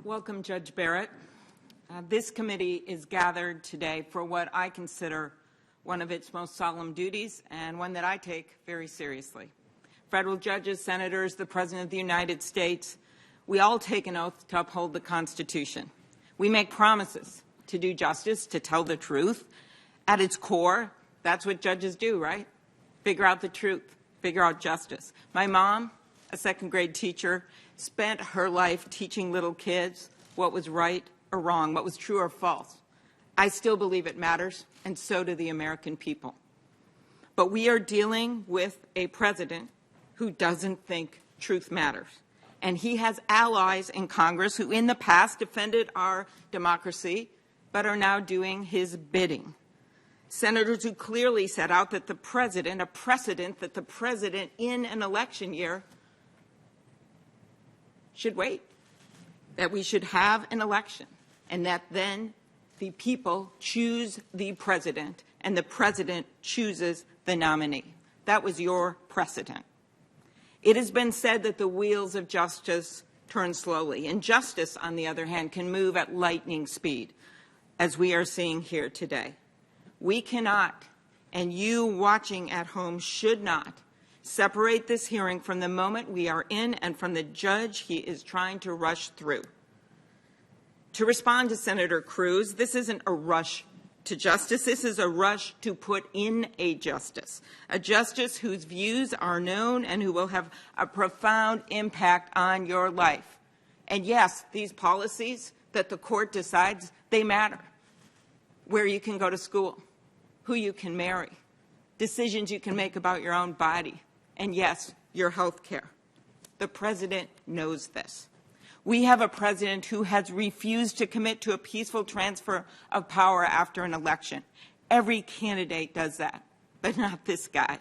Welcome, Judge Barrett. This committee is gathered today for what I consider one of its most solemn duties and one that I take very seriously. Federal judges, senators, the President of the United States, we all take an oath to uphold the Constitution. We make promises to do justice, to tell the truth. At its core, that's what judges do, right? Figure out the truth, figure out justice. My mom, a second-grade teacher, spent her life teaching little kids what was right or wrong, what was true or false. I still believe it matters, and so do the American people. But we are dealing with a president who doesn't think truth matters. And he has allies in Congress who in the past defended our democracy, but are now doing his bidding. Senators who clearly set out that the president, a precedent that the president in an election year should wait, that we should have an election, and that then the people choose the president, and the president chooses the nominee. That was your precedent. It has been said that the wheels of justice turn slowly, and justice, on the other hand, can move at lightning speed, as we are seeing here today. We cannot, and you watching at home should not, separate this hearing from the moment we are in and from the judge he is trying to rush through. To respond to Senator Cruz, this isn't a rush to justice. This is a rush to put in a justice whose views are known and who will have a profound impact on your life. And yes, these policies that the court decides, they matter. Where you can go to school, who you can marry, decisions you can make about your own body, and yes, your health care. The president knows this. We have a president who has refused to commit to a peaceful transfer of power after an election. Every candidate does that, but not this guy.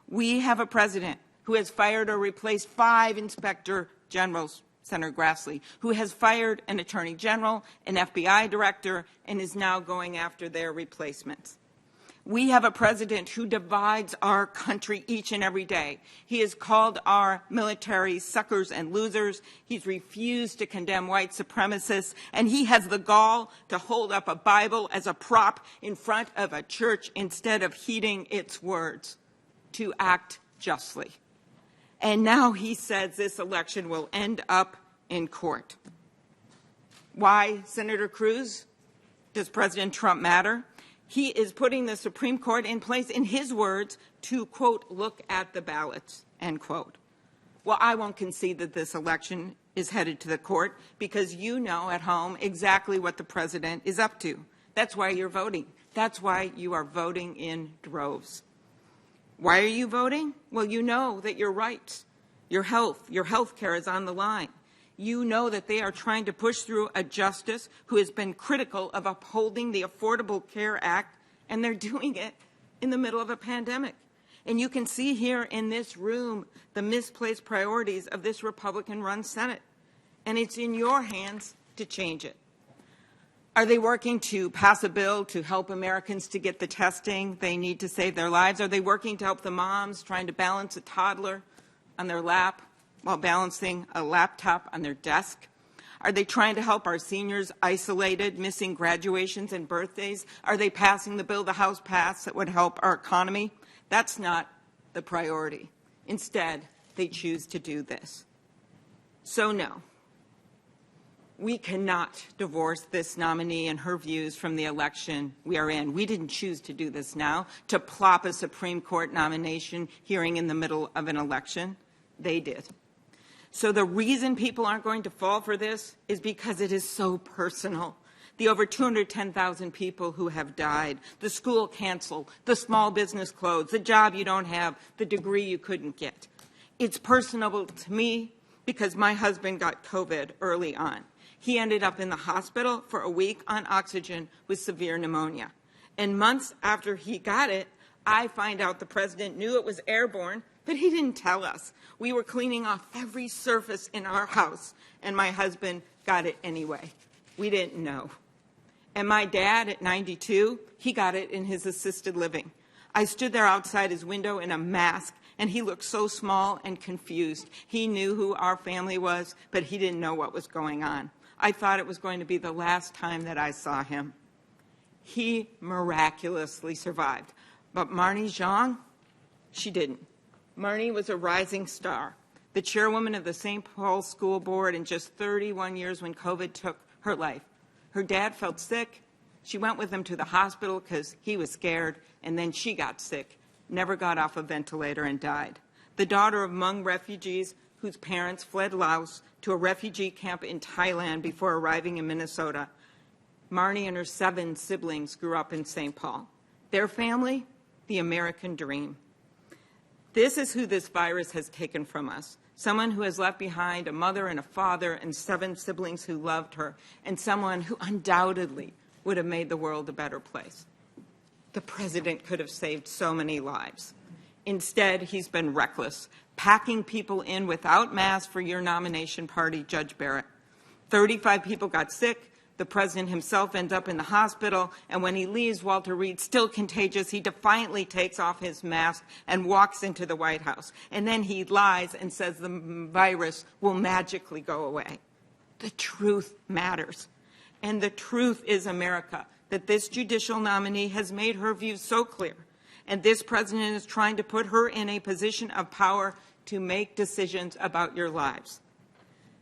We have a president who has fired or replaced 5 inspector generals, Senator Grassley, who has fired an attorney general, an FBI director, and is now going after their replacements. We have a president who divides our country each and every day. He has called our military suckers and losers. He's refused to condemn white supremacists, and he has the gall to hold up a Bible as a prop in front of a church instead of heeding its words, to act justly. And now he says this election will end up in court. Why, Senator Cruz? Does President Trump matter? He is putting the Supreme Court in place, in his words, to, quote, look at the ballots, end quote. Well, I won't concede that this election is headed to the court because you know at home exactly what the president is up to. That's why you're voting. That's why you are voting in droves. Why are you voting? Well, you know that your rights, your health care is on the line. You know that they are trying to push through a justice who has been critical of upholding the Affordable Care Act, and they're doing it in the middle of a pandemic. And you can see here in this room the misplaced priorities of this Republican-run Senate, and it's in your hands to change it. Are they working to pass a bill to help Americans to get the testing they need to save their lives? Are they working to help the moms trying to balance a toddler on their lap while balancing a laptop on their desk? Are they trying to help our seniors isolated, missing graduations and birthdays? Are they passing the bill the House passed that would help our economy? That's not the priority. Instead, they choose to do this. So no, we cannot divorce this nominee and her views from the election we are in. We didn't choose to do this now, to plop a Supreme Court nomination hearing in the middle of an election. They did. So the reason people aren't going to fall for this is because it is so personal. The over 210,000 people who have died, the school canceled, the small business closed, the job you don't have, the degree you couldn't get. It's personal to me because my husband got COVID early on. He ended up in the hospital for a week on oxygen with severe pneumonia. And months after he got it, I find out the president knew it was airborne, but he didn't tell us. We were cleaning off every surface in our house, and my husband got it anyway. We didn't know. And my dad, at 92, he got it in his assisted living. I stood there outside his window in a mask, and he looked so small and confused. He knew who our family was, but he didn't know what was going on. I thought it was going to be the last time that I saw him. He miraculously survived. But Marnie Zhang, she didn't. Marnie was a rising star, the chairwoman of the St. Paul School Board in just 31 years when COVID took her life. Her dad felt sick. She went with him to the hospital because he was scared, and then she got sick, never got off a ventilator, and died. The daughter of Hmong refugees whose parents fled Laos to a refugee camp in Thailand before arriving in Minnesota. Marnie and her 7 siblings grew up in St. Paul. Their family, the American dream. This is who this virus has taken from us. Someone who has left behind a mother and a father and 7 siblings who loved her, and someone who undoubtedly would have made the world a better place. The president could have saved so many lives. Instead, he's been reckless, packing people in without masks for your nomination party, Judge Barrett. 35 people got sick. The president himself ends up in the hospital, and when he leaves Walter Reed still contagious, he defiantly takes off his mask and walks into the White House. And then he lies and says the virus will magically go away. The truth matters. And the truth is, America, that this judicial nominee has made her views so clear, and this president is trying to put her in a position of power to make decisions about your lives.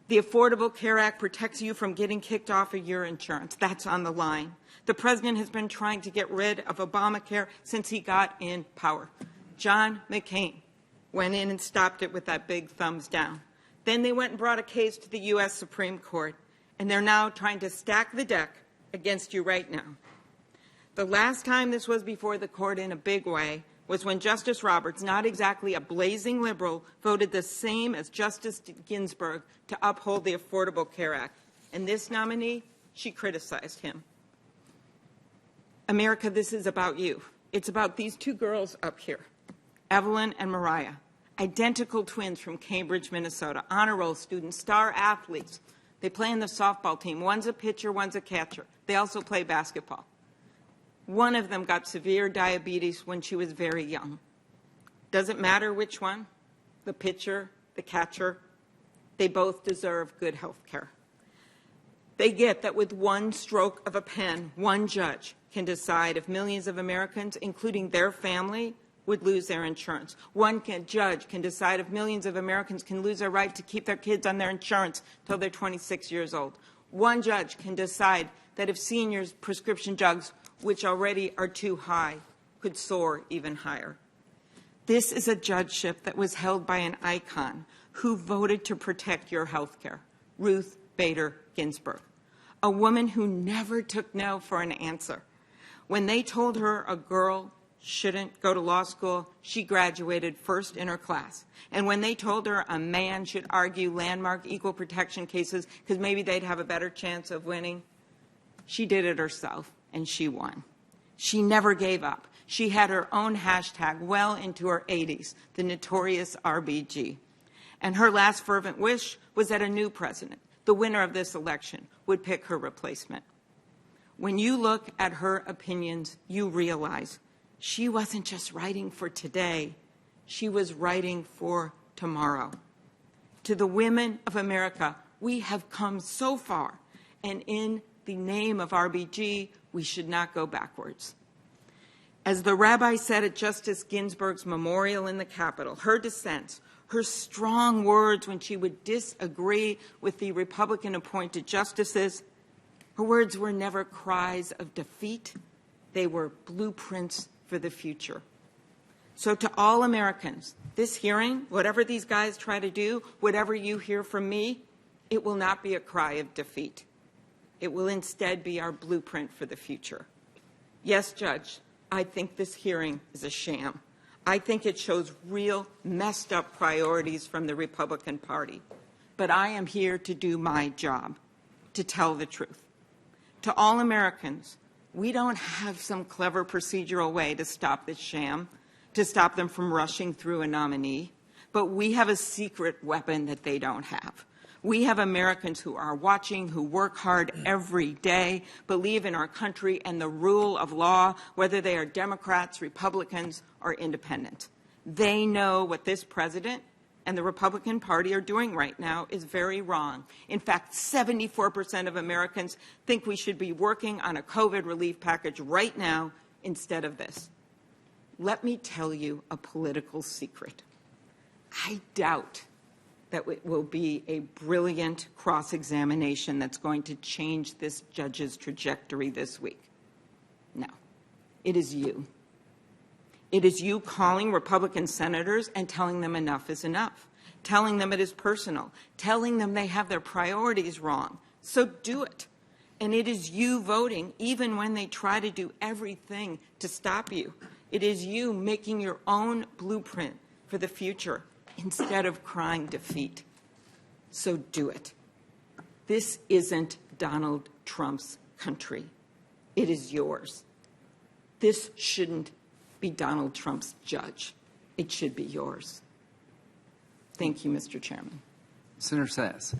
The Affordable Care Act protects you from getting kicked off of your insurance. That's on the line. The president has been trying to get rid of Obamacare since he got in power. John McCain went in and stopped it with that big thumbs down. Then they went and brought a case to the U.S. Supreme Court, and they're now trying to stack the deck against you right now. The last time this was before the court in a big way was when Justice Roberts, not exactly a blazing liberal, voted the same as Justice Ginsburg to uphold the Affordable Care Act. And this nominee, she criticized him. America, this is about you. It's about these 2 girls up here, Evelyn and Mariah, identical twins from Cambridge, Minnesota, honor roll students, star athletes. They play in the softball team. One's a pitcher, one's a catcher. They also play basketball. One of them got severe diabetes when she was very young. Doesn't matter which one, the pitcher, the catcher, they both deserve good health care. They get that with one stroke of a pen, one judge can decide if millions of Americans, including their family, would lose their insurance. One judge can decide if millions of Americans can lose their right to keep their kids on their insurance until they're 26 years old. One judge can decide that if seniors' prescription drugs, which already are too high, could soar even higher. This is a judgeship that was held by an icon who voted to protect your health care, Ruth Bader Ginsburg, a woman who never took no for an answer. When they told her a girl shouldn't go to law school, she graduated first in her class. And when they told her a man should argue landmark equal protection cases because maybe they'd have a better chance of winning, she did it herself, and she won. She never gave up. She had her own hashtag well into her 80s, the notorious RBG. And her last fervent wish was that a new president, the winner of this election, would pick her replacement. When you look at her opinions, you realize she wasn't just writing for today, she was writing for tomorrow. To the women of America, we have come so far, and in the name of RBG, we should not go backwards. As the rabbi said at Justice Ginsburg's memorial in the Capitol, her dissents, her strong words when she would disagree with the Republican-appointed justices, her words were never cries of defeat. They were blueprints for the future. So to all Americans, this hearing, whatever these guys try to do, whatever you hear from me, it will not be a cry of defeat. It will instead be our blueprint for the future. Yes, Judge, I think this hearing is a sham. I think it shows real messed up priorities from the Republican Party. But I am here to do my job, to tell the truth. To all Americans, we don't have some clever procedural way to stop this sham, to stop them from rushing through a nominee, but we have a secret weapon that they don't have. We have Americans who are watching, who work hard every day, believe in our country and the rule of law, whether they are Democrats, Republicans, or independent. They know what this president and the Republican Party are doing right now is very wrong. In fact, 74% of Americans think we should be working on a COVID relief package right now instead of this. Let me tell you a political secret. I doubt that it will be a brilliant cross-examination that's going to change this judge's trajectory this week. No, it is you. It is you calling Republican senators and telling them enough is enough, telling them it is personal, telling them they have their priorities wrong. So do it. And it is you voting even when they try to do everything to stop you. It is you making your own blueprint for the future instead of crying defeat. So do it. This isn't Donald Trump's country. It is yours. This shouldn't be Donald Trump's judge. It should be yours. Thank you, Mr. Chairman. Senator Sass.